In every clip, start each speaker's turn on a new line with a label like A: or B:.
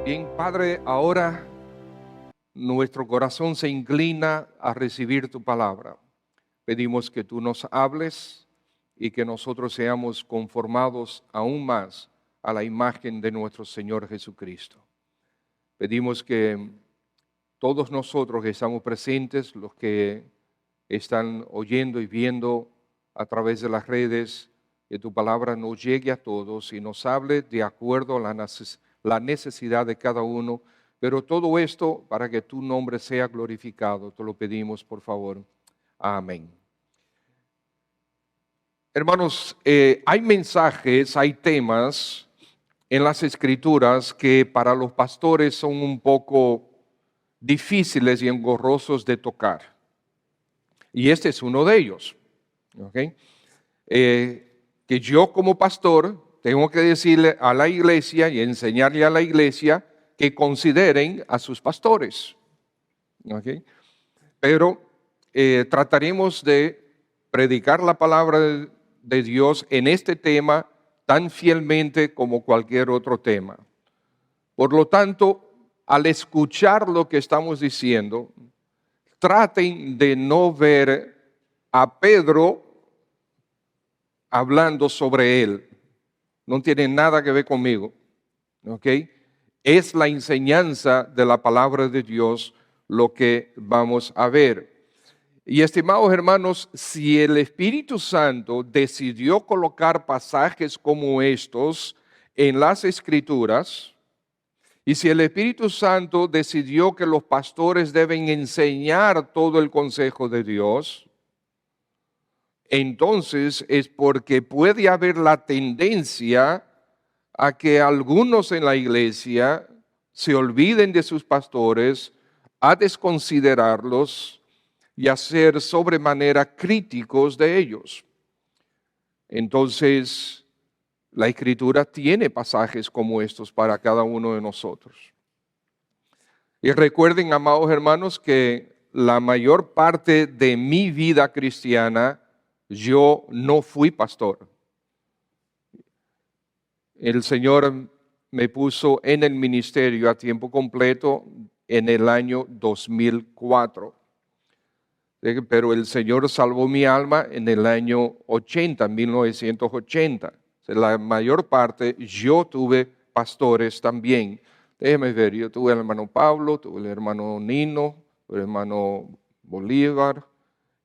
A: Bien, Padre, ahora nuestro corazón se inclina a recibir tu palabra. Pedimos que tú nos hables y que nosotros seamos conformados aún más a la imagen de nuestro Señor Jesucristo. Pedimos que todos nosotros que estamos presentes, los que están oyendo y viendo a través de las redes, que tu palabra nos llegue a todos y nos hable de acuerdo a la necesidad de cada uno, pero todo esto para que tu nombre sea glorificado. Te lo pedimos, por favor. Amén. Hermanos, hay mensajes, hay temas en las Escrituras que para los pastores son un poco difíciles y engorrosos de tocar. Y este es uno de ellos. ¿Okay? Que yo como pastor tengo que decirle a la iglesia y enseñarle a la iglesia que consideren a sus pastores. ¿Okay? Pero trataremos de predicar la palabra de Dios en este tema tan fielmente como cualquier otro tema. Por lo tanto, al escuchar lo que estamos diciendo, traten de no ver a Pedro hablando sobre él. No tiene nada que ver conmigo. ¿Ok? Es la enseñanza de la palabra de Dios lo que vamos a ver. Y estimados hermanos, si el Espíritu Santo decidió colocar pasajes como estos en las Escrituras, y si el Espíritu Santo decidió que los pastores deben enseñar todo el consejo de Dios, entonces es porque puede haber la tendencia a que algunos en la iglesia se olviden de sus pastores, a desconsiderarlos y a ser sobremanera críticos de ellos. Entonces, la Escritura tiene pasajes como estos para cada uno de nosotros. Y recuerden, amados hermanos, que la mayor parte de mi vida cristiana yo no fui pastor. El Señor me puso en el ministerio a tiempo completo en el año 2004. Pero el Señor salvó mi alma en el año 1980. La mayor parte yo tuve pastores también. Déjeme ver, yo tuve el hermano Pablo, tuve el hermano Nino, el hermano Bolívar.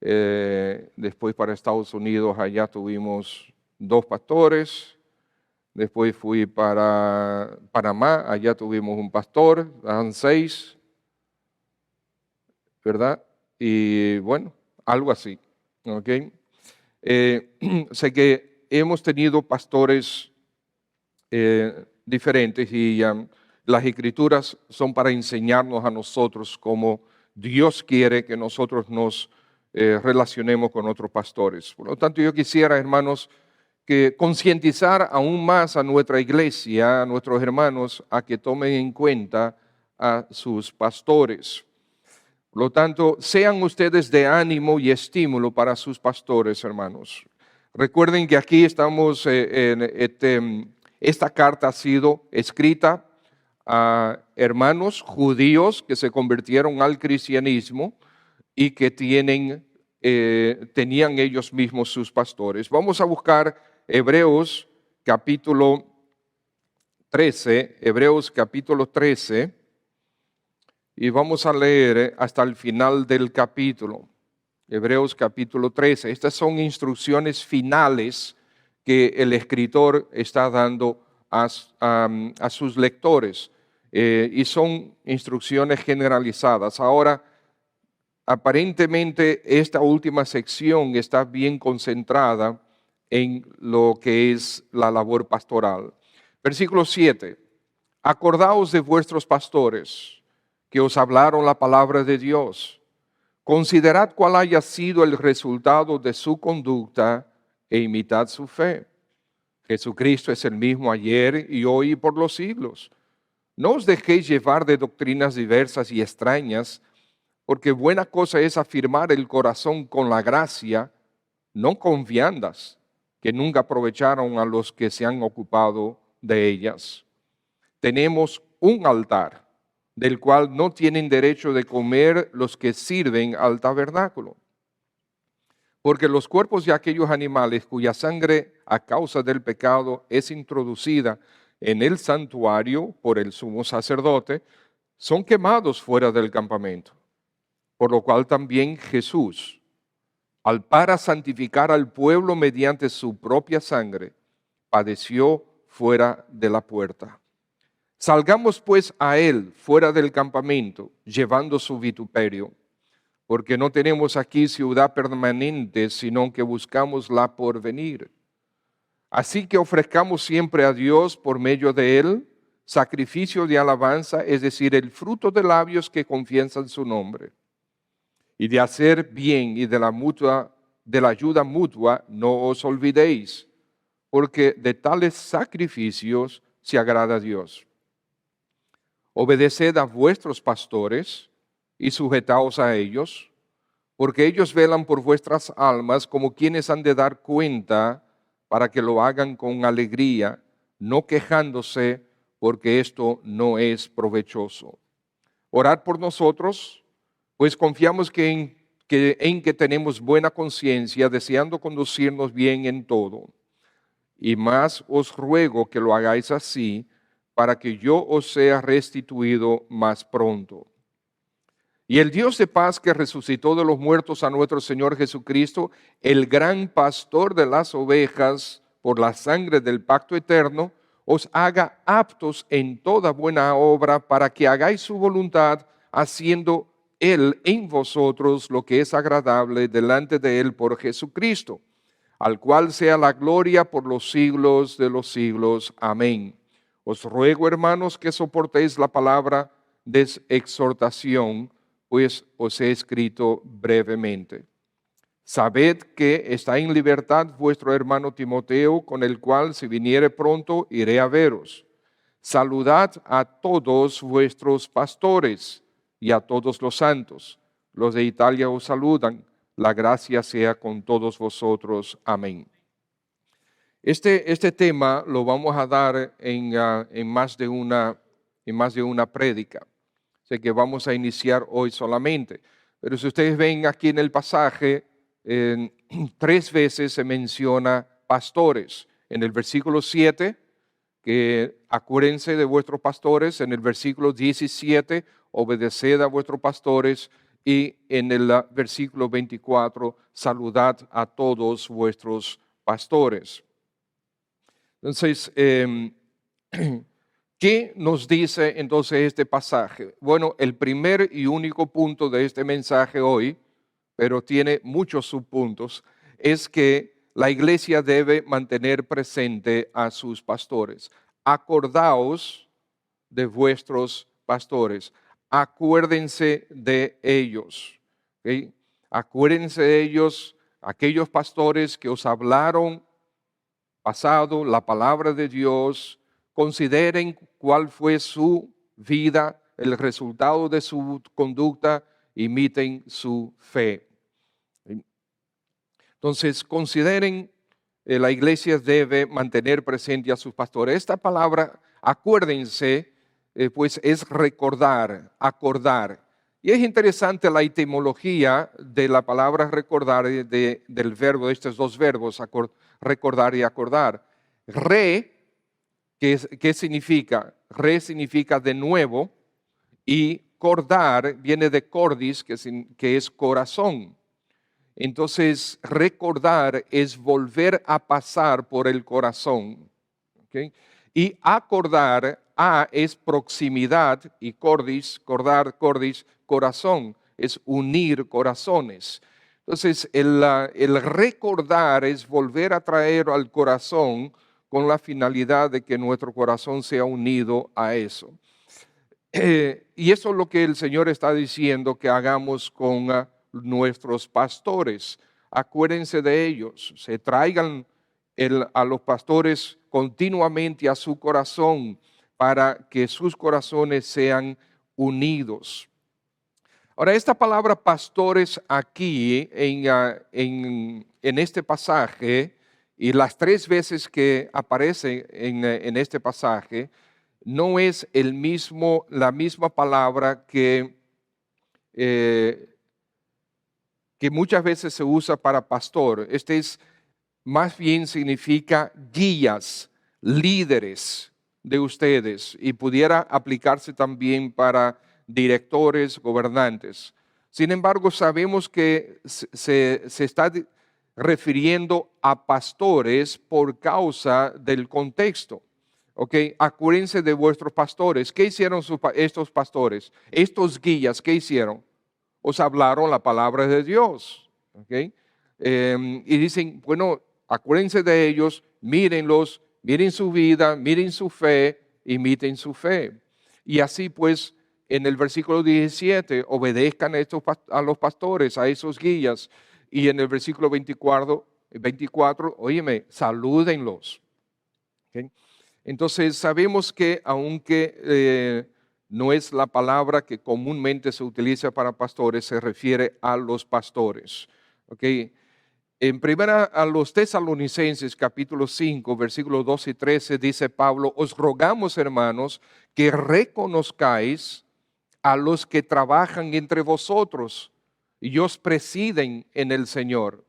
A: Después para Estados Unidos, allá tuvimos 2 pastores. Después fui para Panamá, allá tuvimos un pastor, eran 6, ¿verdad? Y bueno, algo así, ¿ok? Sé que hemos tenido pastores diferentes y las Escrituras son para enseñarnos a nosotros cómo Dios quiere que nosotros nos relacionemos con otros pastores. Por lo tanto, yo quisiera, hermanos, que concientizar aún más a nuestra iglesia, a nuestros hermanos, a que tomen en cuenta a sus pastores. Por lo tanto, sean ustedes de ánimo y estímulo para sus pastores, hermanos. Recuerden que aquí estamos, esta carta ha sido escrita a hermanos judíos que se convirtieron al cristianismo y que tenían ellos mismos sus pastores. Vamos a buscar Hebreos capítulo 13, y vamos a leer hasta el final del capítulo. Hebreos capítulo 13. Estas son instrucciones finales que el escritor está dando a sus lectores. Y son instrucciones generalizadas. Ahora, aparentemente esta última sección está bien concentrada en lo que es la labor pastoral. Versículo 7. Acordaos de vuestros pastores que os hablaron la palabra de Dios. Considerad cuál haya sido el resultado de su conducta e imitad su fe. Jesucristo es el mismo ayer y hoy y por los siglos. No os dejéis llevar de doctrinas diversas y extrañas, porque buena cosa es afirmar el corazón con la gracia, no con viandas, que nunca aprovecharon a los que se han ocupado de ellas. tenemos un altar, del cual no tienen derecho de comer los que sirven al tabernáculo. Porque los cuerpos de aquellos animales cuya sangre a causa del pecado es introducida en el santuario por el sumo sacerdote, son quemados fuera del campamento. Por lo cual también Jesús, para santificar al pueblo mediante su propia sangre, padeció fuera de la puerta. Salgamos pues a él fuera del campamento, llevando su vituperio, porque no tenemos aquí ciudad permanente, sino que buscamos la por venir. Así que ofrezcamos siempre a Dios por medio de él sacrificio de alabanza, es decir, el fruto de labios que confiesan su nombre. Y de hacer bien y de la ayuda mutua no os olvidéis, porque de tales sacrificios se agrada a Dios. Obedeced a vuestros pastores y sujetaos a ellos, porque ellos velan por vuestras almas como quienes han de dar cuenta, para que lo hagan con alegría, no quejándose, porque esto no es provechoso. Orad por nosotros, pues confiamos en que tenemos buena conciencia, deseando conducirnos bien en todo. Y más os ruego que lo hagáis así, para que yo os sea restituido más pronto. Y el Dios de paz, que resucitó de los muertos a nuestro Señor Jesucristo, el gran pastor de las ovejas, por la sangre del pacto eterno, os haga aptos en toda buena obra, para que hagáis su voluntad, haciendo Él en vosotros lo que es agradable delante de Él por Jesucristo, al cual sea la gloria por los siglos de los siglos. Amén. Os ruego, hermanos, que soportéis la palabra de exhortación, pues os he escrito brevemente. Sabed que está en libertad vuestro hermano Timoteo, con el cual, si viniere pronto, iré a veros. Saludad a todos vuestros pastores y a todos los santos. Los de Italia os saludan. La gracia sea con todos vosotros. Amén. Este tema lo vamos a dar en más de una prédica. Sé que vamos a iniciar hoy solamente. Pero si ustedes ven aquí en el pasaje, 3 veces se menciona pastores. En el versículo 7, que acuérdense de vuestros pastores. En el versículo 17, obedeced a vuestros pastores. Y en el versículo 24, saludad a todos vuestros pastores. Entonces, ¿qué nos dice entonces este pasaje? Bueno, el primer y único punto de este mensaje hoy, pero tiene muchos subpuntos, es que la iglesia debe mantener presente a sus pastores. Acordaos de vuestros pastores. Acuérdense de ellos. ¿Okay? Acuérdense de ellos, aquellos pastores que os hablaron pasado la palabra de Dios. Consideren cuál fue su vida, el resultado de su conducta, imiten su fe. Entonces, consideren, la iglesia debe mantener presente a sus pastores. Esta palabra, acuérdense, pues es recordar, acordar. Y es interesante la etimología de la palabra recordar, del verbo, de estos dos verbos, recordar y acordar. ¿Qué significa? Re significa de nuevo, y cordar viene de cordis, que es corazón. Entonces, recordar es volver a pasar por el corazón. ¿Okay? Y acordar, es proximidad, y cordis, corazón, es unir corazones. Entonces, el recordar es volver a traer al corazón con la finalidad de que nuestro corazón sea unido a eso. Y eso es lo que el Señor está diciendo que hagamos con nuestros pastores. Acuérdense de ellos, se traigan a los pastores continuamente a su corazón, para que sus corazones sean unidos. Ahora, esta palabra pastores aquí en este pasaje, y las 3 veces que aparece en este pasaje, no es la misma palabra eh, que muchas veces se usa para pastor. Este es más bien significa guías, líderes de ustedes, y pudiera aplicarse también para directores, gobernantes. Sin embargo, sabemos que se está refiriendo a pastores por causa del contexto. ¿Ok? Acuérdense de vuestros pastores. ¿Qué hicieron estos pastores? Estos guías, ¿qué hicieron? Os hablaron la palabra de Dios. ¿Ok? Y dicen, bueno, acuérdense de ellos, mírenlos, miren su vida, miren su fe, imiten su fe. Y así pues, en el versículo 17, obedezcan a los pastores, a esos guías. Y en el versículo 24, óyeme, salúdenlos. ¿Ok? Entonces sabemos que aunque no es la palabra que comúnmente se utiliza para pastores, se refiere a los pastores. ¿Ok? En primera a los Tesalonicenses capítulo 5 versículos 12 y 13 dice Pablo, os rogamos hermanos que reconozcáis a los que trabajan entre vosotros y os presiden en el Señor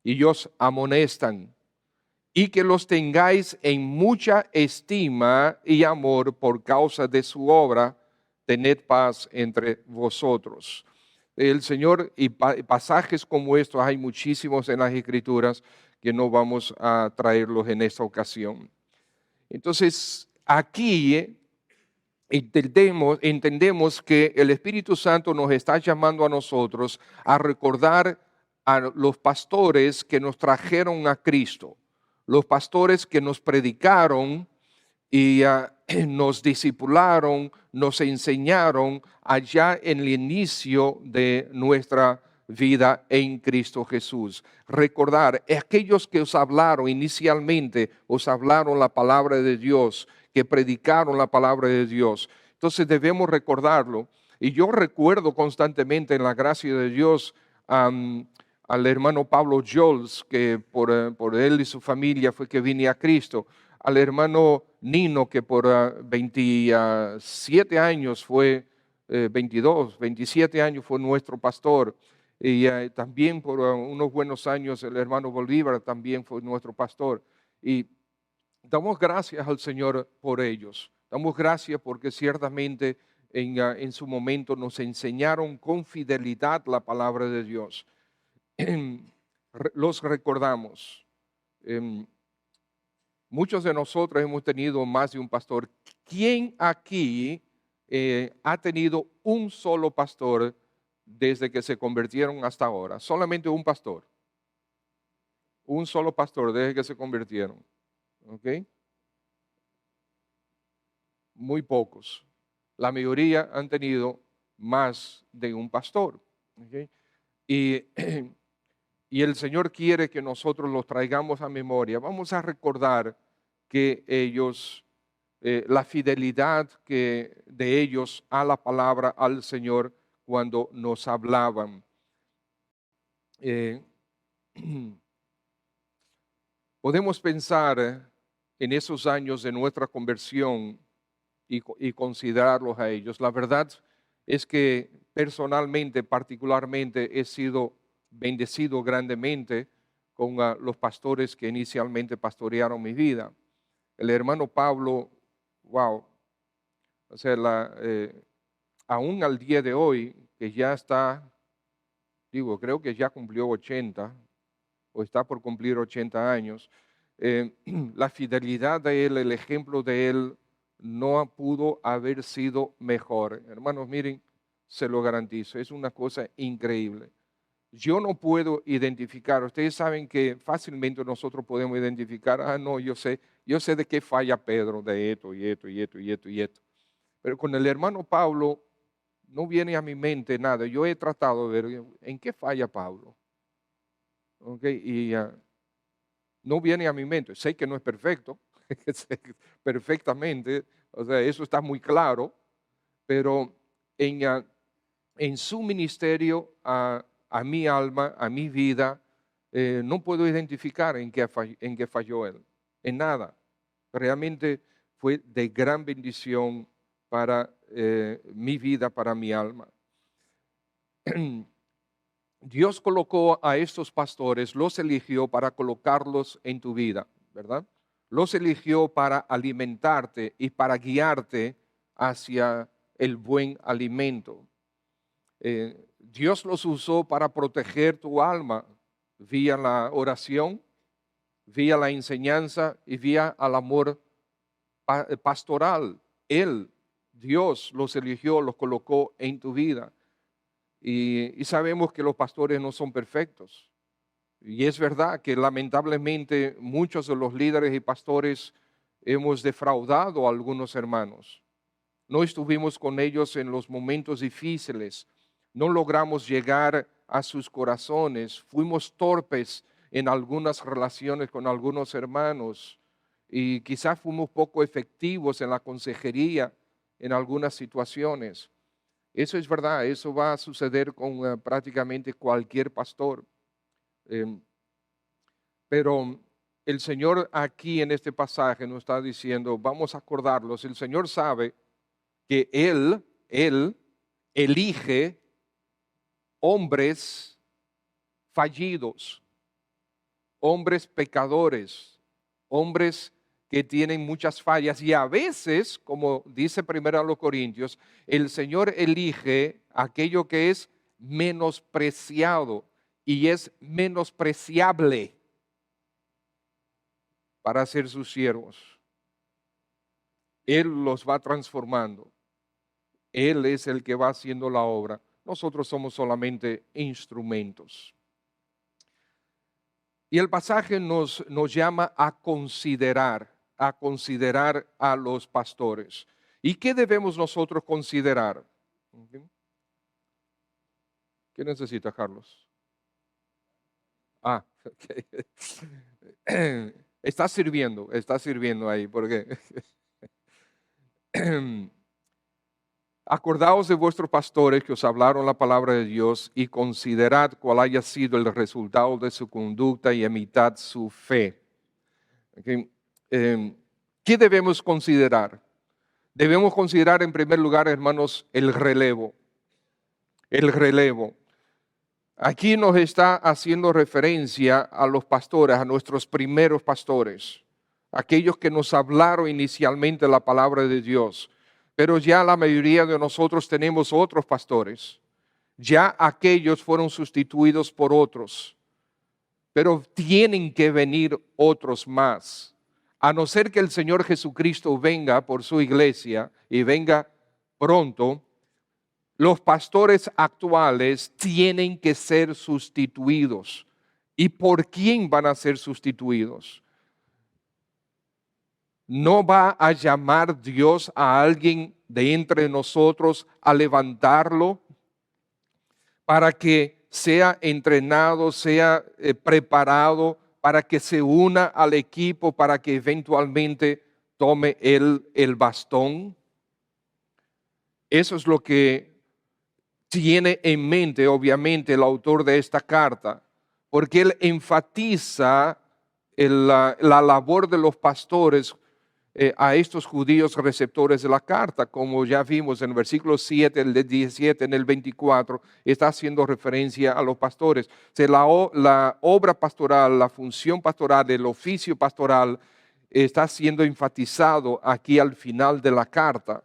A: y os amonestan y que los tengáis en mucha estima y amor por causa de su obra, tened paz entre vosotros. El Señor, y pasajes como estos hay muchísimos en las Escrituras que no vamos a traerlos en esta ocasión. Entonces, aquí entendemos que el Espíritu Santo nos está llamando a nosotros a recordar a los pastores que nos trajeron a Cristo, los pastores que nos predicaron y nos discipularon, nos enseñaron allá en el inicio de nuestra vida en Cristo Jesús. Recordar, aquellos que os hablaron inicialmente, os hablaron la palabra de Dios, que predicaron la palabra de Dios. Entonces debemos recordarlo. Y yo recuerdo constantemente en la gracia de Dios al hermano Pablo Jols, que por él y su familia fue que vine a Cristo, al hermano Nino, que por 27 años fue, 22, 27 años fue nuestro pastor, y también por unos buenos años el hermano Bolívar también fue nuestro pastor. Y damos gracias al Señor por ellos. Damos gracias porque ciertamente en su momento nos enseñaron con fidelidad la palabra de Dios. Los recordamos. Muchos de nosotros hemos tenido más de un pastor. ¿Quién aquí ha tenido un solo pastor desde que se convirtieron hasta ahora? Solamente un pastor. Un solo pastor desde que se convirtieron. ¿Ok? Muy pocos. La mayoría han tenido más de un pastor. ¿Ok? Y, y el Señor quiere que nosotros los traigamos a memoria. Vamos a recordar que ellos, la fidelidad de ellos a la palabra, al Señor, cuando nos hablaban. Eh, podemos pensar en esos años de nuestra conversión y considerarlos a ellos. La verdad es que personalmente, particularmente, he sido bendecido grandemente con los pastores que inicialmente pastorearon mi vida. El hermano Pablo, wow, o sea, aún al día de hoy, que ya está, creo que ya cumplió 80 o está por cumplir 80 años, la fidelidad de él, el ejemplo de él, no pudo haber sido mejor. Hermanos, miren, se lo garantizo, es una cosa increíble. Yo no puedo identificar, ustedes saben que fácilmente nosotros podemos identificar, no, yo sé de qué falla Pedro, de esto y esto y esto y esto y esto. Pero con el hermano Pablo no viene a mi mente nada. Yo he tratado de ver en qué falla Pablo. Okay, y no viene a mi mente. Sé que no es perfecto, sé perfectamente, o sea, eso está muy claro, pero en su ministerio a mi alma, a mi vida, no puedo identificar en qué falló él, en nada. Realmente fue de gran bendición para mi vida, para mi alma. Dios colocó a estos pastores, los eligió para colocarlos en tu vida, ¿verdad? Los eligió para alimentarte y para guiarte hacia el buen alimento. Dios los usó para proteger tu alma vía la oración, vía la enseñanza y vía el amor pastoral. Él, Dios, los eligió, los colocó en tu vida. Y sabemos que los pastores no son perfectos. Y es verdad que lamentablemente muchos de los líderes y pastores hemos defraudado a algunos hermanos. No estuvimos con ellos en los momentos difíciles. No logramos llegar a sus corazones. Fuimos torpes en algunas relaciones con algunos hermanos. Y quizás fuimos poco efectivos en la consejería en algunas situaciones. Eso es verdad, eso va a suceder con prácticamente cualquier pastor. Pero el Señor aquí en este pasaje nos está diciendo, vamos a acordarlos, el Señor sabe que Él elige hombres fallidos, hombres pecadores, hombres que tienen muchas fallas y a veces, como dice 1 Corintios, el Señor elige aquello que es menospreciado y es menospreciable para ser sus siervos. Él los va transformando. Él es el que va haciendo la obra. Nosotros somos solamente instrumentos. Y el pasaje nos llama a considerar a los pastores. ¿Y qué debemos nosotros considerar? ¿Qué necesita, Carlos? Okay. Está sirviendo ahí, porque acordaos de vuestros pastores que os hablaron la palabra de Dios y considerad cuál haya sido el resultado de su conducta y imitad su fe. Okay. ¿Qué debemos considerar? Debemos considerar en primer lugar, hermanos, el relevo. El relevo. Aquí nos está haciendo referencia a los pastores, a nuestros primeros pastores, aquellos que nos hablaron inicialmente la palabra de Dios. Pero ya la mayoría de nosotros tenemos otros pastores. Ya aquellos fueron sustituidos por otros. Pero tienen que venir otros más. A no ser que el Señor Jesucristo venga por su iglesia y venga pronto, los pastores actuales tienen que ser sustituidos. ¿Y por quién van a ser sustituidos? ¿No va a llamar Dios a alguien de entre nosotros a levantarlo para que sea entrenado, sea preparado, para que se una al equipo, para que eventualmente tome el bastón? Eso es lo que tiene en mente, obviamente, el autor de esta carta, porque él enfatiza la labor de los pastores a estos judíos receptores de la carta, como ya vimos en el versículo 7, el 17, en el 24, está haciendo referencia a los pastores. O sea, la obra pastoral, la función pastoral, el oficio pastoral está siendo enfatizado aquí al final de la carta.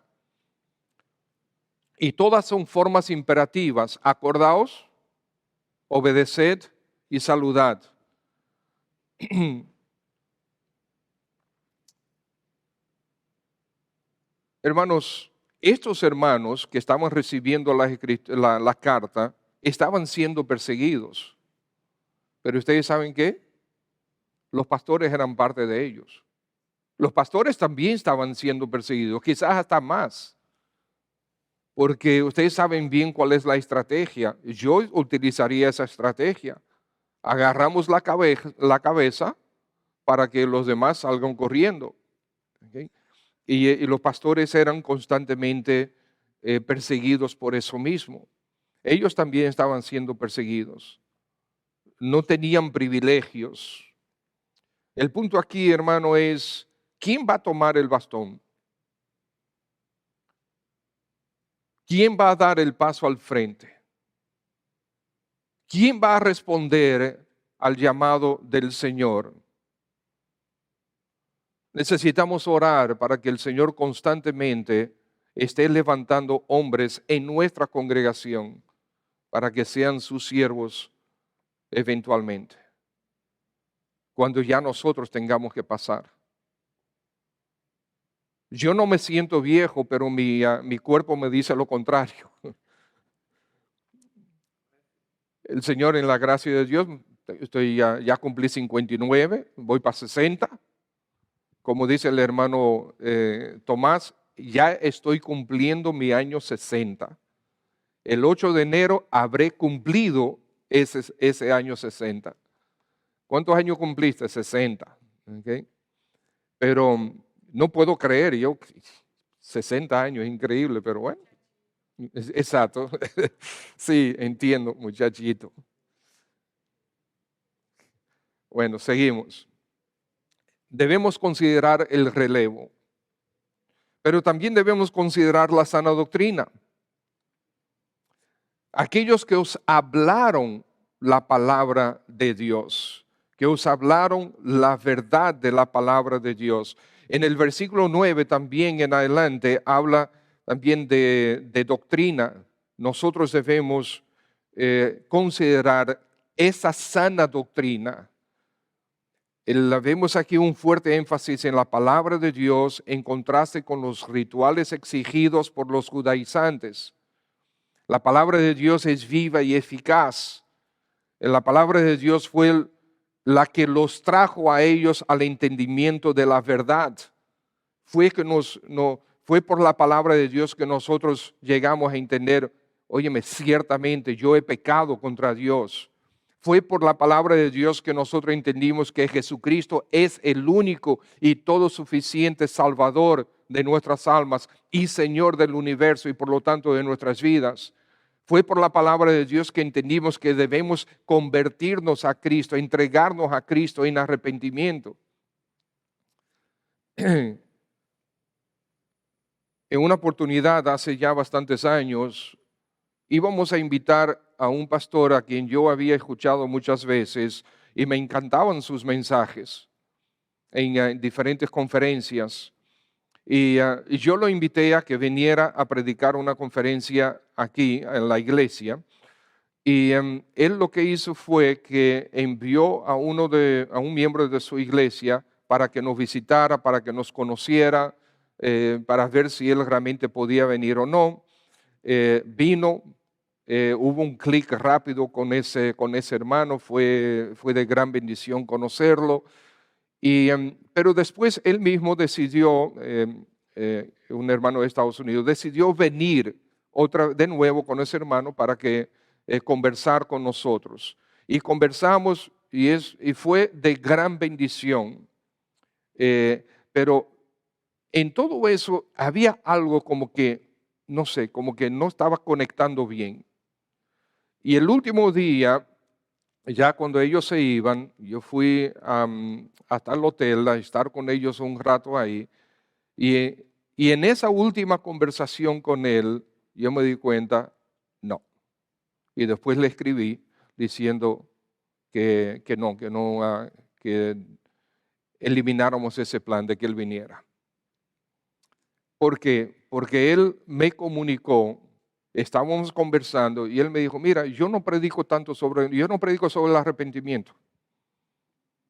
A: Y todas son formas imperativas. Acordaos, obedeced y saludad. Hermanos, estos hermanos que estaban recibiendo la carta estaban siendo perseguidos. Pero ustedes saben qué? Los pastores eran parte de ellos. Los pastores también estaban siendo perseguidos, quizás hasta más. Porque ustedes saben bien cuál es la estrategia. Yo utilizaría esa estrategia. Agarramos la cabeza para que los demás salgan corriendo. ¿Okay? Y los pastores eran constantemente perseguidos por eso mismo. Ellos también estaban siendo perseguidos. No tenían privilegios. El punto aquí, hermano, es ¿quién va a tomar el bastón? ¿Quién va a dar el paso al frente? ¿Quién va a responder al llamado del Señor? Necesitamos orar para que el Señor constantemente esté levantando hombres en nuestra congregación para que sean sus siervos eventualmente, cuando ya nosotros tengamos que pasar. Yo no me siento viejo, pero mi cuerpo me dice lo contrario. El Señor, en la gracia de Dios, ya cumplí 59, voy para 60. Como dice el hermano Tomás, ya estoy cumpliendo mi año 60. El 8 de enero habré cumplido ese año 60. ¿Cuántos años cumpliste? 60. ¿Okay? Pero no puedo creer, yo 60 años, es increíble, pero bueno. Exacto. Sí, entiendo, muchachito. Bueno, seguimos. Debemos considerar el relevo, pero también debemos considerar la sana doctrina. Aquellos que os hablaron la palabra de Dios, que os hablaron la verdad de la palabra de Dios. En el versículo 9 también en adelante habla también de doctrina. Nosotros debemos considerar esa sana doctrina. Vemos aquí un fuerte énfasis en la palabra de Dios en contraste con los rituales exigidos por los judaizantes. La palabra de Dios es viva y eficaz. La palabra de Dios fue la que los trajo a ellos al entendimiento de la verdad. Fue por la palabra de Dios que nosotros llegamos a entender, óyeme, ciertamente yo he pecado contra Dios. Fue por la palabra de Dios que nosotros entendimos que Jesucristo es el único y todo suficiente Salvador de nuestras almas y Señor del universo y por lo tanto de nuestras vidas. Fue por la palabra de Dios que entendimos que debemos convertirnos a Cristo, entregarnos a Cristo en arrepentimiento. En una oportunidad hace ya bastantes años, íbamos a invitar a un pastor a quien yo había escuchado muchas veces y me encantaban sus mensajes en diferentes conferencias. Y yo lo invité a que viniera a predicar una conferencia aquí en la iglesia. Y él lo que hizo fue que envió a un miembro de su iglesia para que nos visitara, para que nos conociera, para ver si él realmente podía venir o no. Vino, hubo un clic rápido con ese hermano, fue de gran bendición conocerlo. Pero después él mismo decidió, un hermano de Estados Unidos, decidió venir de nuevo con ese hermano para que conversar con nosotros. Y conversamos y fue de gran bendición. Pero en todo eso había algo como que, no sé, como que no estaba conectando bien. Y el último día, ya cuando ellos se iban, yo fui hasta el hotel a estar con ellos un rato ahí. Y en esa última conversación con él, yo me di cuenta, no. Y después le escribí diciendo que elimináramos ese plan de que él viniera. ¿Por qué? Porque él me comunicó, estábamos conversando y él me dijo, mira, yo no predico sobre el arrepentimiento.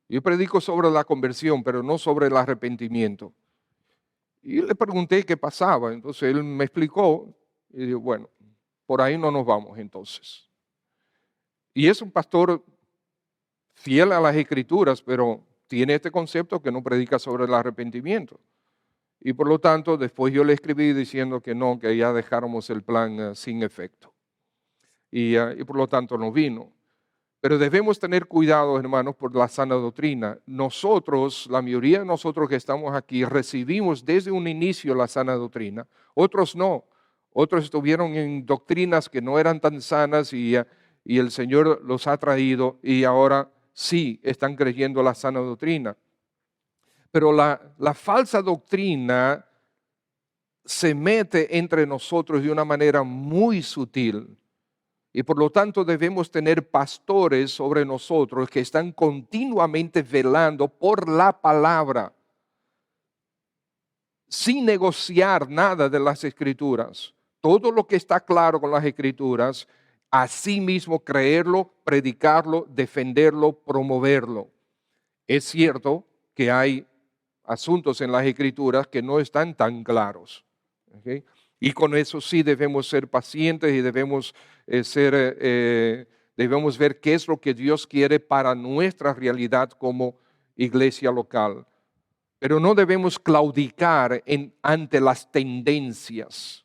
A: Yo predico sobre la conversión, pero no sobre el arrepentimiento. Y le pregunté qué pasaba, entonces él me explicó y dijo, bueno, por ahí no nos vamos entonces. Y es un pastor fiel a las escrituras, pero tiene este concepto que no predica sobre el arrepentimiento. Y por lo tanto, después yo le escribí diciendo que no, que ya dejáramos el plan sin efecto. Y por lo tanto no vino. Pero debemos tener cuidado, hermanos, por la sana doctrina. Nosotros, la mayoría de nosotros que estamos aquí, recibimos desde un inicio la sana doctrina. Otros no. Otros estuvieron en doctrinas que no eran tan sanas y el Señor los ha traído y ahora sí están creyendo la sana doctrina. Pero la falsa doctrina se mete entre nosotros de una manera muy sutil. Y por lo tanto debemos tener pastores sobre nosotros que están continuamente velando por la palabra, sin negociar nada de las Escrituras. Todo lo que está claro con las Escrituras, asimismo creerlo, predicarlo, defenderlo, promoverlo. Es cierto que hay asuntos en las Escrituras que no están tan claros. ¿Okay? Y con eso sí debemos ser pacientes y debemos debemos ver qué es lo que Dios quiere para nuestra realidad como iglesia local. Pero no debemos claudicar ante las tendencias.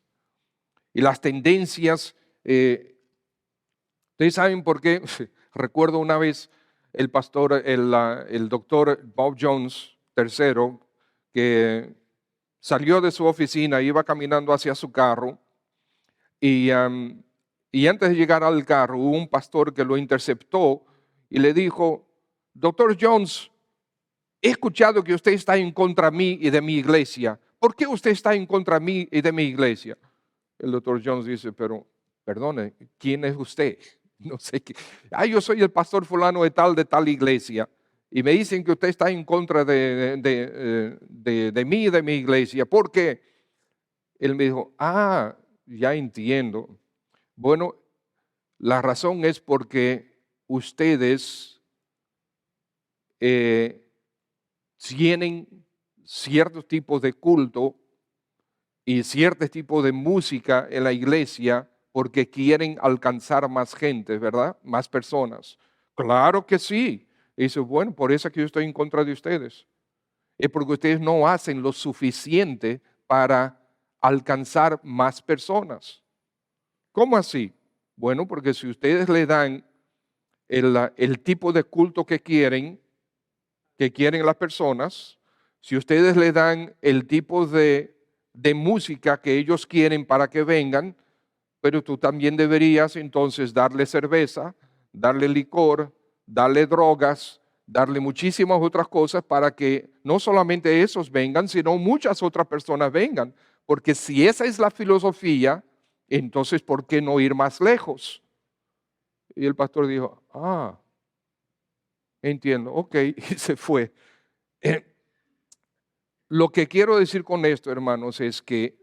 A: Y las tendencias, ustedes saben por qué. Recuerdo una vez el pastor, el doctor Bob Jones III, que salió de su oficina, iba caminando hacia su carro y antes de llegar al carro hubo un pastor que lo interceptó y le dijo: Doctor Jones, he escuchado que usted está en contra de mí y de mi iglesia. ¿Por qué usted está en contra de mí y de mi iglesia? El doctor Jones dice: pero, perdone, ¿quién es usted? No sé qué. Yo soy el pastor fulano de tal iglesia. Y me dicen que usted está en contra de mí y de mi iglesia. ¿Por qué? Él me dijo: ya entiendo. Bueno, la razón es porque ustedes tienen ciertos tipos de culto y ciertos tipos de música en la iglesia porque quieren alcanzar más gente, ¿verdad? Más personas. Claro que sí. Y dice: bueno, por eso es que yo estoy en contra de ustedes. Es porque ustedes no hacen lo suficiente para alcanzar más personas. ¿Cómo así? Bueno, porque si ustedes le dan el tipo de culto que quieren las personas, si ustedes le dan el tipo de música que ellos quieren para que vengan, pero tú también deberías entonces darle cerveza, darle licor, darle drogas, darle muchísimas otras cosas para que no solamente esos vengan, sino muchas otras personas vengan. Porque si esa es la filosofía, entonces ¿por qué no ir más lejos? Y el pastor dijo: entiendo, ok, y se fue. Lo que quiero decir con esto, hermanos, es que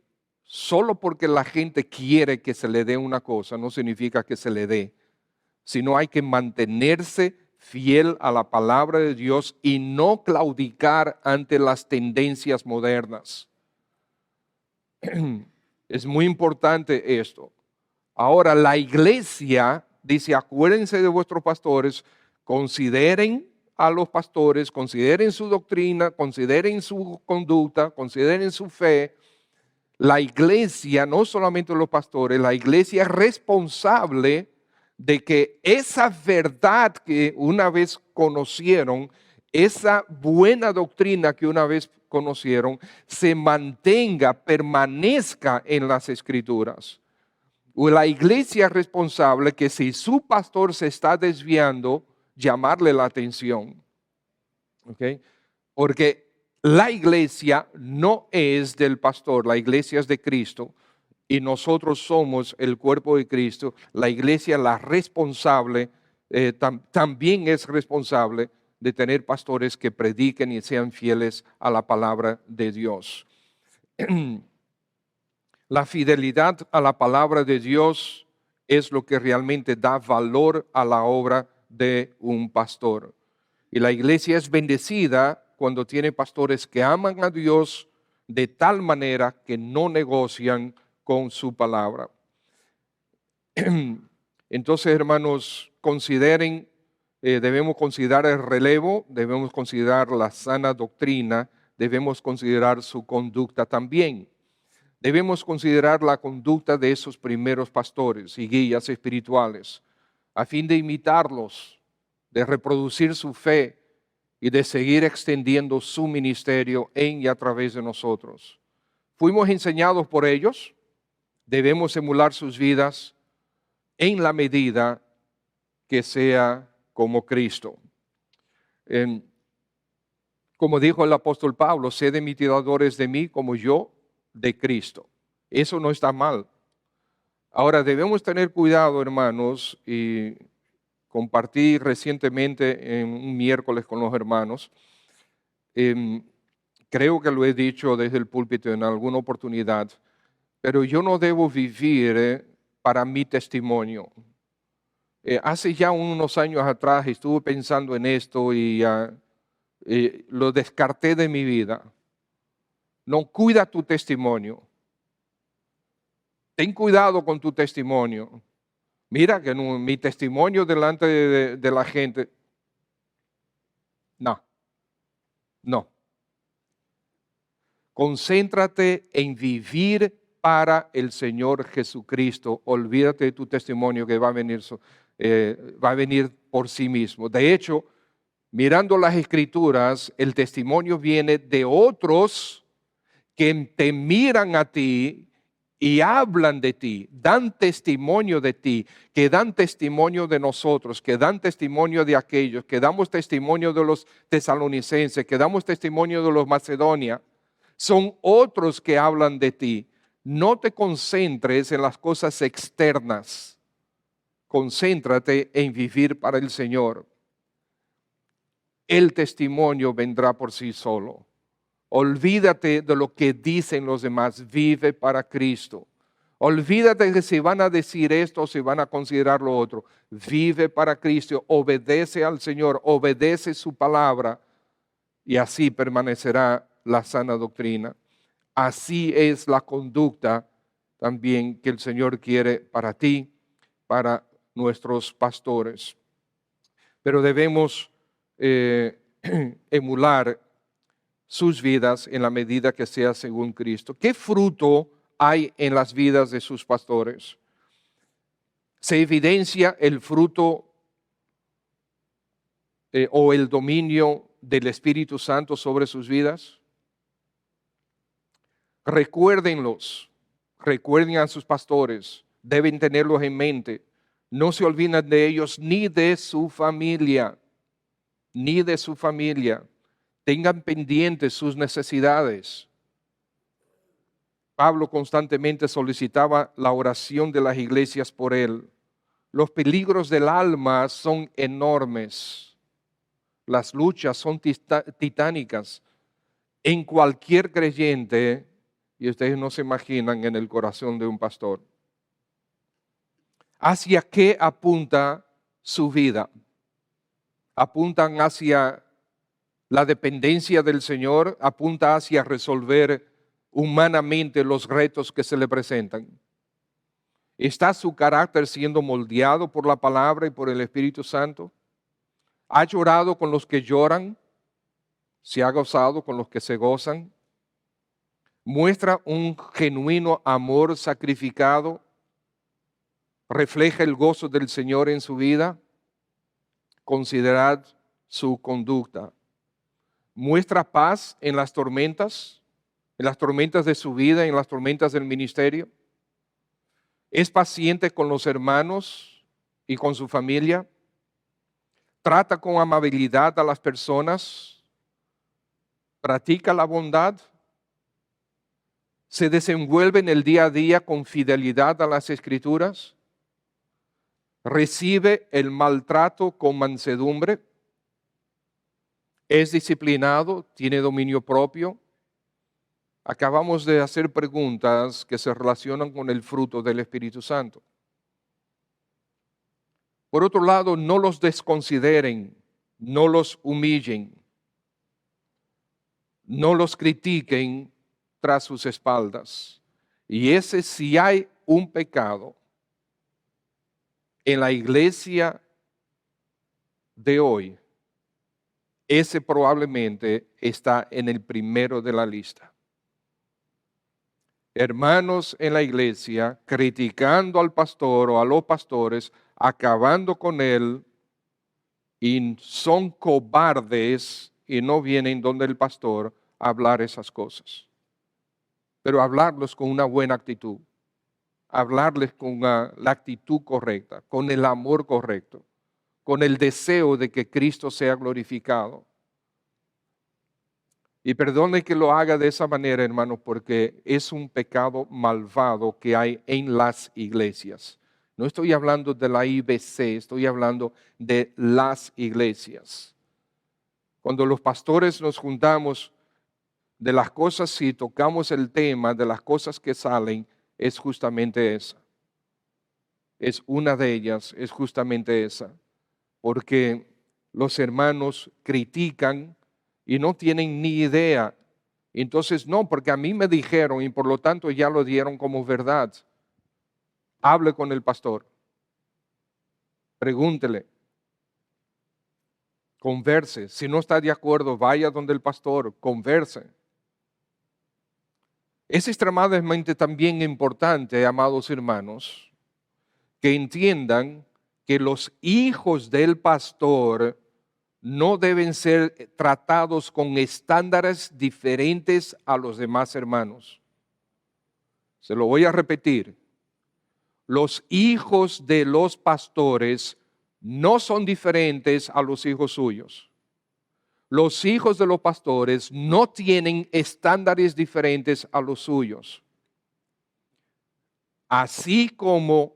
A: solo porque la gente quiere que se le dé una cosa, no significa que se le dé, sino hay que mantenerse fiel a la palabra de Dios y no claudicar ante las tendencias modernas. Es muy importante esto. Ahora, la iglesia dice: acuérdense de vuestros pastores, consideren a los pastores, consideren su doctrina, consideren su conducta, consideren su fe. La iglesia, no solamente los pastores, la iglesia es responsable de que esa verdad que una vez conocieron, esa buena doctrina que una vez conocieron, se mantenga, permanezca en las Escrituras. O la iglesia es responsable que si su pastor se está desviando, llamarle la atención. ¿Okay? Porque la iglesia no es del pastor, la iglesia es de Cristo y nosotros somos el cuerpo de Cristo. La iglesia, la responsable, también es responsable de tener pastores que prediquen y sean fieles a la palabra de Dios. La fidelidad a la palabra de Dios es lo que realmente da valor a la obra de un pastor. Y la iglesia es bendecida cuando tiene pastores que aman a Dios de tal manera que no negocian con su palabra. Entonces, hermanos, debemos considerar el relevo, debemos considerar la sana doctrina, debemos considerar su conducta también. Debemos considerar la conducta de esos primeros pastores y guías espirituales, a fin de imitarlos, de reproducir su fe y de seguir extendiendo su ministerio en y a través de nosotros. Fuimos enseñados por ellos, debemos emular sus vidas en la medida que sea como Cristo. Como dijo el apóstol Pablo: sed imitadores de mí como yo de Cristo. Eso no está mal. Ahora debemos tener cuidado, hermanos, y compartí recientemente en un miércoles con los hermanos. Creo que lo he dicho desde el púlpito en alguna oportunidad, pero yo no debo vivir para mi testimonio. Hace ya unos años atrás estuve pensando en esto y lo descarté de mi vida. No, cuida tu testimonio. Ten cuidado con tu testimonio. Mira que no, mi testimonio delante de la gente, no, no. Concéntrate en vivir para el Señor Jesucristo. Olvídate de tu testimonio que va a venir por sí mismo. De hecho, mirando las Escrituras, el testimonio viene de otros que te miran a ti y hablan de ti, dan testimonio de ti, que dan testimonio de nosotros, que dan testimonio de aquellos, que damos testimonio de los tesalonicenses, que damos testimonio de los Macedonia. Son otros que hablan de ti. No te concentres en las cosas externas. Concéntrate en vivir para el Señor. El testimonio vendrá por sí solo. Olvídate de lo que dicen los demás. Vive para Cristo. Olvídate de si van a decir esto o si van a considerar lo otro. Vive para Cristo. Obedece al Señor. Obedece su palabra. Y así permanecerá la sana doctrina. Así es la conducta también que el Señor quiere para ti, para nuestros pastores. Pero debemos emular sus vidas en la medida que sea según Cristo. ¿Qué fruto hay en las vidas de sus pastores? ¿Se evidencia el fruto o el dominio del Espíritu Santo sobre sus vidas? Recuérdenlos, recuerden a sus pastores, deben tenerlos en mente. No se olviden de ellos ni de su familia, ni de su familia. Tengan pendientes sus necesidades. Pablo constantemente solicitaba la oración de las iglesias por él. Los peligros del alma son enormes. Las luchas son titánicas. En cualquier creyente, y ustedes no se imaginan en el corazón de un pastor. ¿Hacia qué apunta su vida? ¿Apuntan hacia la dependencia del Señor? ¿Apunta hacia resolver humanamente los retos que se le presentan? ¿Está su carácter siendo moldeado por la palabra y por el Espíritu Santo? ¿Ha llorado con los que lloran? ¿Se ha gozado con los que se gozan? ¿Muestra un genuino amor sacrificado? ¿Refleja el gozo del Señor en su vida? Considerad su conducta. ¿Muestra paz en las tormentas de su vida, en las tormentas del ministerio? ¿Es paciente con los hermanos y con su familia? ¿Trata con amabilidad a las personas? ¿Practica la bondad? ¿Se desenvuelve en el día a día con fidelidad a las Escrituras? ¿Recibe el maltrato con mansedumbre? ¿Es disciplinado? ¿Tiene dominio propio? Acabamos de hacer preguntas que se relacionan con el fruto del Espíritu Santo. Por otro lado, no los desconsideren, no los humillen, no los critiquen tras sus espaldas. Y ese, si hay un pecado en la iglesia de hoy, ese probablemente está en el primero de la lista. Hermanos en la iglesia criticando al pastor o a los pastores, acabando con él, y son cobardes y no vienen donde el pastor a hablar esas cosas. Pero hablarlos con una buena actitud, hablarles con la actitud correcta, con el amor correcto, con el deseo de que Cristo sea glorificado. Y perdone que lo haga de esa manera, hermanos, porque es un pecado malvado que hay en las iglesias. No estoy hablando de la IBC, estoy hablando de las iglesias. Cuando los pastores nos juntamos de las cosas, si tocamos el tema de las cosas que salen, es justamente esa. Es una de ellas, es justamente esa. Porque los hermanos critican y no tienen ni idea. Entonces, no, porque a mí me dijeron y por lo tanto ya lo dieron como verdad. Hable con el pastor, pregúntele, converse. Si no está de acuerdo, vaya donde el pastor, converse. Es extremadamente también importante, amados hermanos, que entiendan que los hijos del pastor no deben ser tratados con estándares diferentes a los demás hermanos. Se lo voy a repetir. Los hijos de los pastores no son diferentes a los hijos suyos. Los hijos de los pastores no tienen estándares diferentes a los suyos. Así como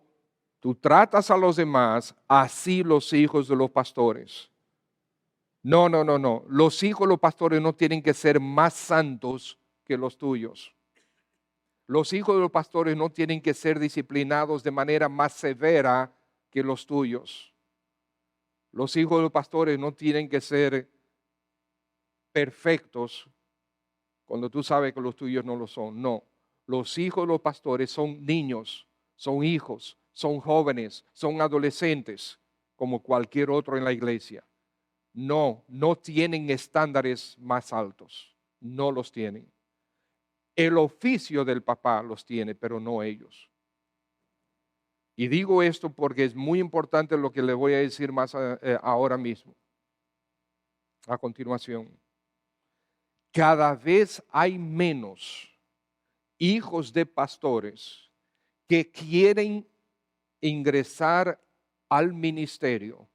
A: tú tratas a los demás, así los hijos de los pastores. No. Los hijos de los pastores no tienen que ser más santos que los tuyos. Los hijos de los pastores no tienen que ser disciplinados de manera más severa que los tuyos. Los hijos de los pastores no tienen que ser perfectos cuando tú sabes que los tuyos no lo son. No, los hijos de los pastores son niños, son hijos, son jóvenes, son adolescentes, como cualquier otro en la iglesia. No tienen estándares más altos, no los tienen. El oficio del papá los tiene, pero no ellos. Y digo esto porque es muy importante lo que le voy a decir más ahora mismo, a continuación. Cada vez hay menos hijos de pastores que quieren ingresar al ministerio.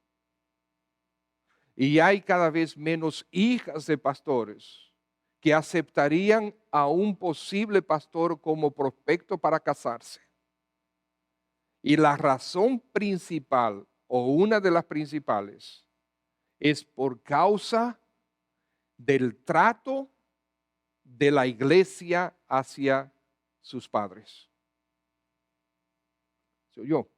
A: Y hay cada vez menos hijas de pastores que aceptarían a un posible pastor como prospecto para casarse. Y la razón principal, o una de las principales, es por causa del trato de la iglesia hacia sus padres. ¿Se oyó?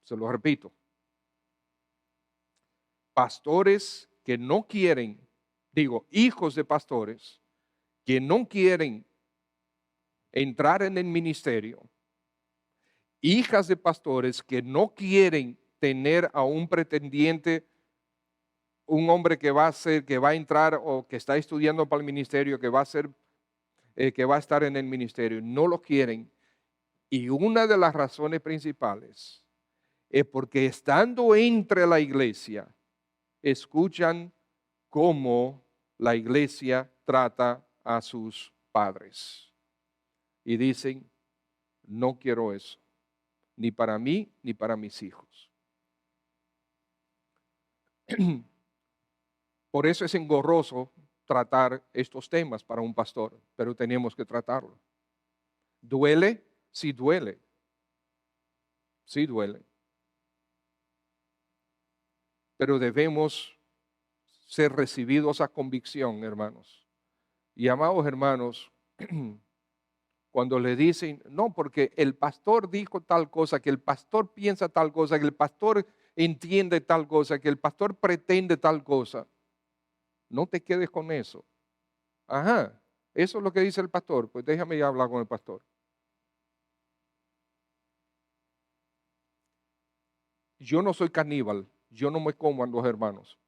A: Se lo repito. Pastores que no quieren, hijos de pastores, que no quieren entrar en el ministerio, hijas de pastores que no quieren tener a un pretendiente, un hombre que va a entrar o que está estudiando para el ministerio, que va a estar en el ministerio, no lo quieren. Y una de las razones principales es porque estando entre la iglesia, escuchan cómo la iglesia trata a sus padres. Y dicen, no quiero eso, ni para mí, ni para mis hijos. Por eso es engorroso tratar estos temas para un pastor, pero tenemos que tratarlo. ¿Duele? Sí duele. Sí duele. Pero debemos ser recibidos a convicción, hermanos. Y amados hermanos, cuando le dicen, no, porque el pastor dijo tal cosa, que el pastor piensa tal cosa, que el pastor entiende tal cosa, que el pastor pretende tal cosa, no te quedes con eso. Ajá, eso es lo que dice el pastor, pues déjame ya hablar con el pastor. Yo no soy caníbal, yo no me como a los hermanos.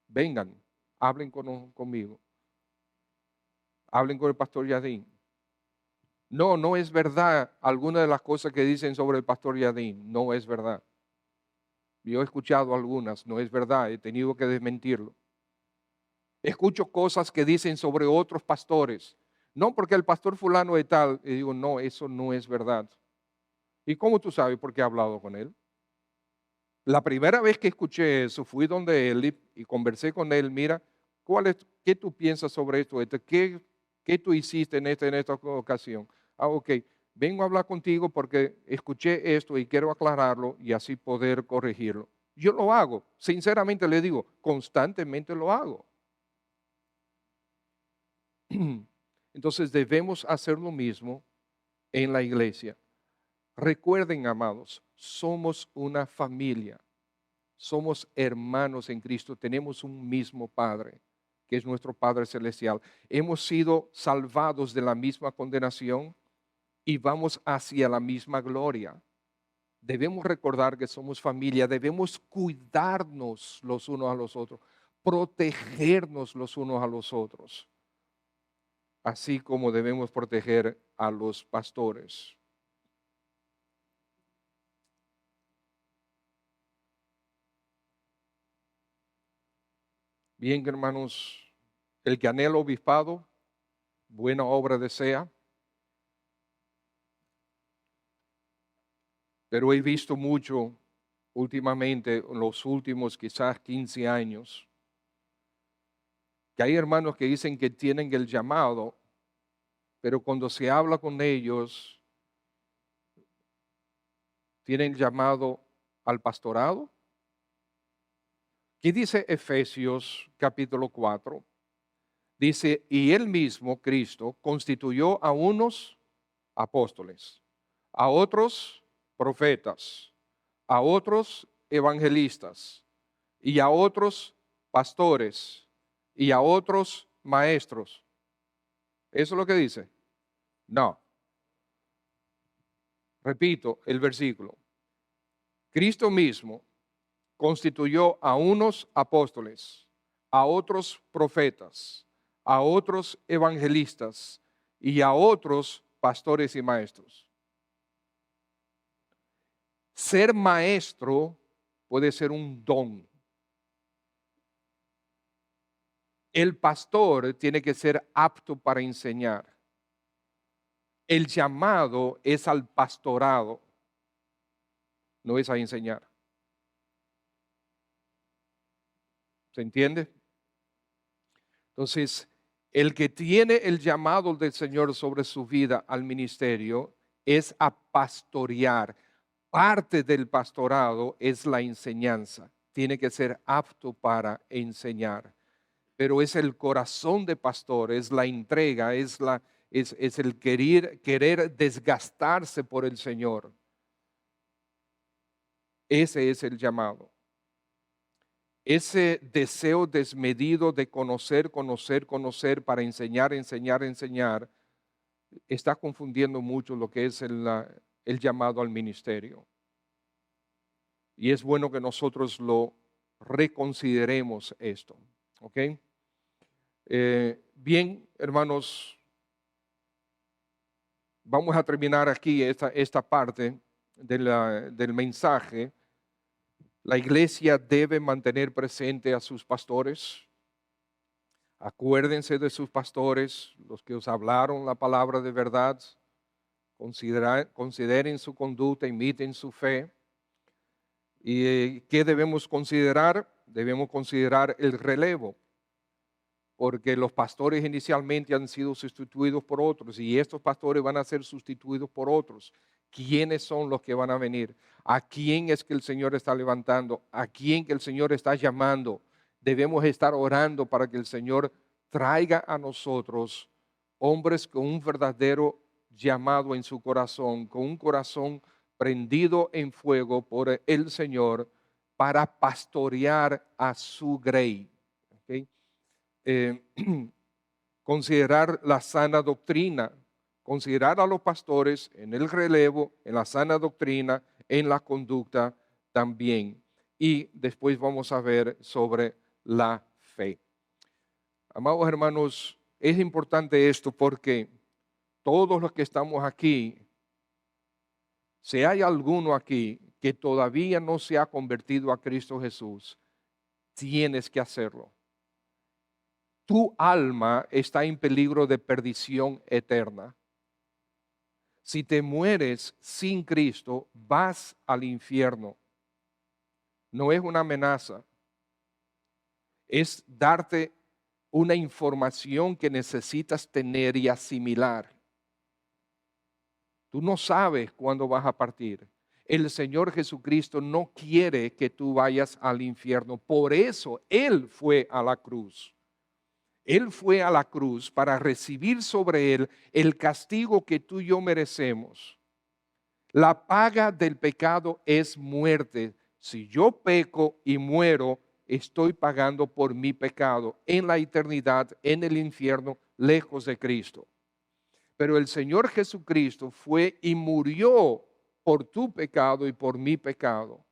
A: Vengan, hablen conmigo. Hablen con el pastor Yadín. No es verdad alguna de las cosas que dicen sobre el pastor Yadín, no es verdad. Yo he escuchado algunas, no es verdad, he tenido que desmentirlo. Escucho cosas que dicen sobre otros pastores, no porque el pastor fulano es tal, y digo, no, eso no es verdad. ¿Y cómo tú sabes por qué he hablado con él? La primera vez que escuché eso, fui donde él y conversé con él. Mira, ¿qué tú piensas sobre esto? ¿Qué tú hiciste en esta ocasión? Ah, ok, vengo a hablar contigo porque escuché esto y quiero aclararlo y así poder corregirlo. Yo lo hago, sinceramente le digo, constantemente lo hago. Entonces debemos hacer lo mismo en la iglesia. Recuerden, amados, somos una familia. Somos hermanos en Cristo, tenemos un mismo Padre, que es nuestro Padre Celestial. Hemos sido salvados de la misma condenación y vamos hacia la misma gloria. Debemos recordar que somos familia, debemos cuidarnos los unos a los otros, protegernos los unos a los otros, así como debemos proteger a los pastores. Bien, hermanos, el que anhela obispado, buena obra desea, pero he visto mucho últimamente, en los últimos quizás 15 años, que hay hermanos que dicen que tienen el llamado, pero cuando se habla con ellos, tienen llamado al pastorado. ¿Qué dice Efesios capítulo 4? Dice, y él mismo, Cristo, constituyó a unos apóstoles, a otros profetas, a otros evangelistas y a otros pastores y a otros maestros. ¿Eso es lo que dice? No. Repito el versículo. Cristo mismo constituyó a unos apóstoles, a otros profetas, a otros evangelistas y a otros pastores y maestros. Ser maestro puede ser un don. El pastor tiene que ser apto para enseñar. El llamado es al pastorado, no es a enseñar. ¿Se entiende? Entonces, el que tiene el llamado del Señor sobre su vida al ministerio es a pastorear. Parte del pastorado es la enseñanza. Tiene que ser apto para enseñar. Pero es el corazón de pastor, es la entrega, es el querer desgastarse por el Señor. Ese es el llamado. Ese deseo desmedido de conocer, conocer, conocer para enseñar, enseñar, enseñar, está confundiendo mucho lo que es el llamado al ministerio. Y es bueno que nosotros lo reconsideremos esto. ¿Ok? Bien, hermanos, vamos a terminar aquí esta parte del mensaje. La iglesia debe mantener presente a sus pastores. Acuérdense de sus pastores, los que os hablaron la palabra de verdad. Consideren su conducta, imiten su fe. ¿Y qué debemos considerar? Debemos considerar el relevo, porque los pastores inicialmente han sido sustituidos por otros y estos pastores van a ser sustituidos por otros. ¿Quiénes son los que van a venir? ¿A quién es que el Señor está levantando? ¿A quién que el Señor está llamando? Debemos estar orando para que el Señor traiga a nosotros hombres con un verdadero llamado en su corazón, con un corazón prendido en fuego por el Señor para pastorear a su grey. ¿Okay? eh, Considerar la sana doctrina, considerar a los pastores en el relevo, en la sana doctrina, en la conducta también. Y después vamos a ver sobre la fe. Amados hermanos, es importante esto porque todos los que estamos aquí, si hay alguno aquí que todavía no se ha convertido a Cristo Jesús, tienes que hacerlo. Tu alma está en peligro de perdición eterna. Si te mueres sin Cristo, vas al infierno. no es una amenaza, es darte una información que necesitas tener y asimilar. Tú no sabes cuándo vas a partir. El Señor Jesucristo no quiere que tú vayas al infierno. Por eso Él fue a la cruz. Él fue a la cruz para recibir sobre Él el castigo que tú y yo merecemos. La paga del pecado es muerte. Si yo peco y muero, estoy pagando por mi pecado en la eternidad, en el infierno, lejos de Cristo. Pero el Señor Jesucristo fue y murió por tu pecado y por mi pecado,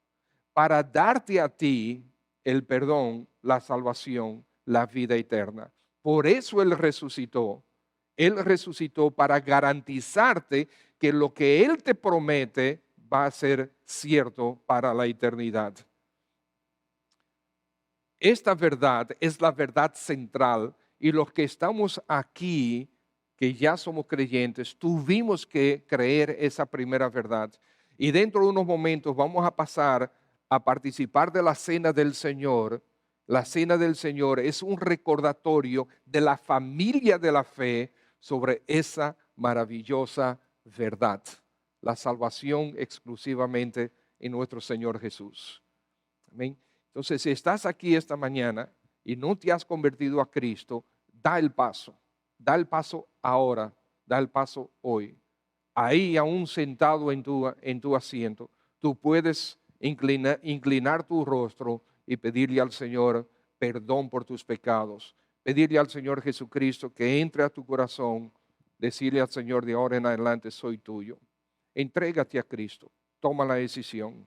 A: para darte a ti el perdón, la salvación, la vida eterna. Por eso Él resucitó. Él resucitó para garantizarte que lo que Él te promete va a ser cierto para la eternidad. Esta verdad es la verdad central y los que estamos aquí, que ya somos creyentes, tuvimos que creer esa primera verdad. Y dentro de unos momentos vamos a pasar a participar de la cena del Señor. La cena del Señor es un recordatorio de la familia de la fe sobre esa maravillosa verdad, la salvación exclusivamente en nuestro Señor Jesús. Amén. Entonces, si estás aquí esta mañana y no te has convertido a Cristo, da el paso ahora, da el paso hoy. Ahí, aún sentado en tu asiento, tú puedes inclinar tu rostro y pedirle al Señor perdón por tus pecados. Pedirle al Señor Jesucristo que entre a tu corazón. Decirle al Señor, de ahora en adelante soy tuyo. Entrégate a Cristo. Toma la decisión.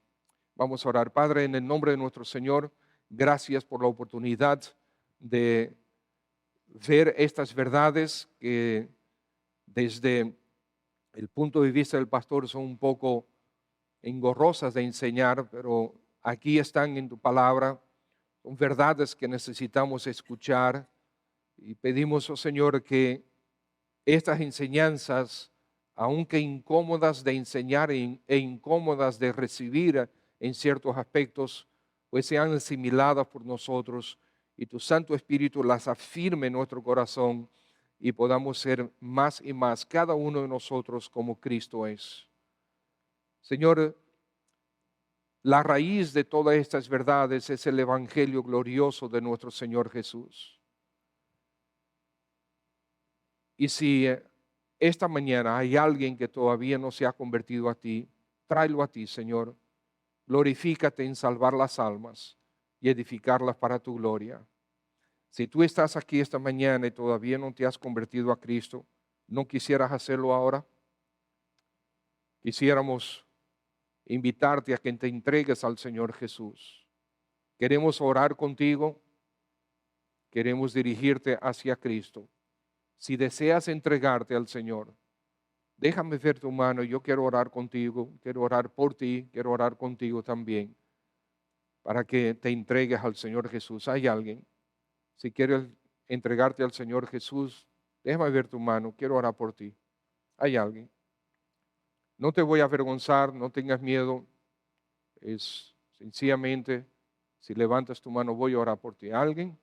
A: Vamos a orar. Padre, en el nombre de nuestro Señor, gracias por la oportunidad de ver estas verdades que desde el punto de vista del pastor son un poco engorrosas de enseñar, pero aquí están en tu palabra. Son verdades que necesitamos escuchar y pedimos, oh Señor, que estas enseñanzas, aunque incómodas de enseñar e incómodas de recibir en ciertos aspectos, pues sean asimiladas por nosotros y tu Santo Espíritu las afirme en nuestro corazón y podamos ser más y más cada uno de nosotros como Cristo es. Señor, la raíz de todas estas verdades es el Evangelio glorioso de nuestro Señor Jesús. Y si esta mañana hay alguien que todavía no se ha convertido a ti, tráelo a ti, Señor. Glorifícate en salvar las almas y edificarlas para tu gloria. Si tú estás aquí esta mañana y todavía no te has convertido a Cristo, ¿no quisieras hacerlo ahora? Quisiéramos invitarte a que te entregues al Señor Jesús. Queremos orar contigo, queremos dirigirte hacia Cristo. Si deseas entregarte al Señor, déjame ver tu mano. Yo quiero orar contigo, quiero orar por ti, quiero orar contigo también, para que te entregues al Señor Jesús. ¿Hay alguien? Si quieres entregarte al Señor Jesús, déjame ver tu mano, quiero orar por ti. ¿Hay alguien? No te voy a avergonzar, no tengas miedo. Es sencillamente, si levantas tu mano, voy a orar por ti. ¿Alguien?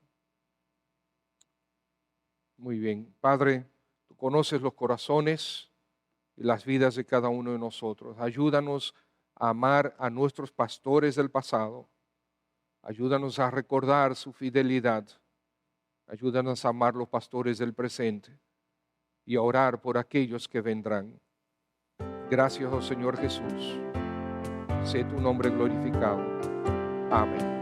A: Muy bien. Padre, tú conoces los corazones y las vidas de cada uno de nosotros. Ayúdanos a amar a nuestros pastores del pasado. Ayúdanos a recordar su fidelidad. Ayúdanos a amar los pastores del presente y a orar por aquellos que vendrán. Gracias, oh Señor Jesús. Sé tu nombre glorificado. Amén.